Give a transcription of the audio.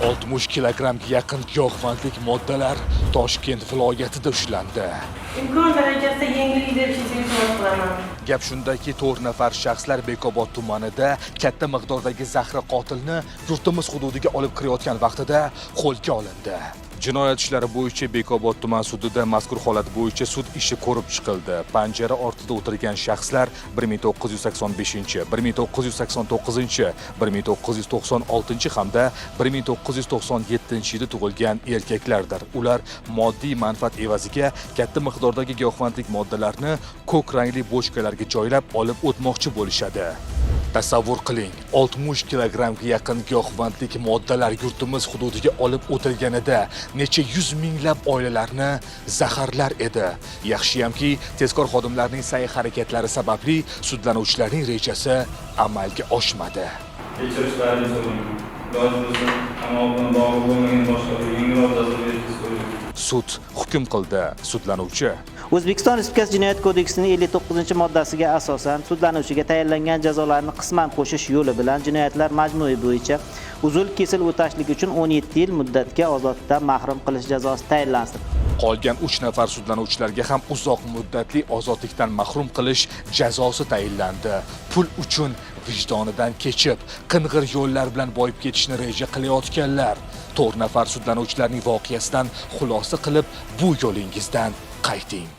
60 kilogrammga yaqin giyohvandlik moddalar Toshkent viloyatida ushlandi. Imkon darajasida yengillik berishingizni iltimos qilaman. Gap shundaki, 4 nafar shaxslar Bekobod tumanida katta miqdordagi zahri qotilni yurtimiz hududiga olib kirayotgan vaqtida qo'lga olindi. Jinoyat ishlari bo'yicha Bekobod tuman sudida mazkur holat bo'yicha sud ishi ko'rib chiqildi. Panjara ortida o'tirgan shaxslar 1985, 1989, 1996 hamda 1997-yilda tug'ilgan erkaklardir. Ular moddiy manfaat evaziga katta miqdordagi giyohvandlik moddalarni ko'k rangli bochkalarga joylab olib o'tmoqchi bo'lishadi. Tasavvur qiling, 60 kilogrammga yaqin giyohvandlik moddalar yurtimiz hududiga olib o'tilganida necha yuz minglab oilalarni zaharlar edi. Yaxshiyamki, tezkor xodimlarning sa'y-harakatlari sababli sudlanuvchilarning rejasi amalga oshmadi. Kechirishlaringizni so'rayman. Iloji bo'lsa, qamoq bilan bog'liq bo'lmagan boshqa bir yengilroq jazo berishingizni so'rayman. Sud hukm qildi. Sudlanuvchi O'zbekiston Respublikasi Jinoyat kodeksining 59-moddasiga asosan sudlanuvchiga tayinlangan jazolarni qisman qo'shish yo'li bilan jinoyatlar majmui bo'yicha uzul-kesil o'tashlik uchun 17 yil muddatga ozodlikdan mahrum qilish jazosi tayinlansin. qolgan 3 nafar sudlanuvchilarga ham uzoq muddatli ozodlikdan mahrum qilish jazosi tayinlandi. Pul uchun vijdonidan kechib, qing'ir yo'llar bilan boyib ketishni reja qilayotganlar 4 nafar sudlanuvchilarning voqeasidan xulosa qilib, bu yo'lingizdan qayting.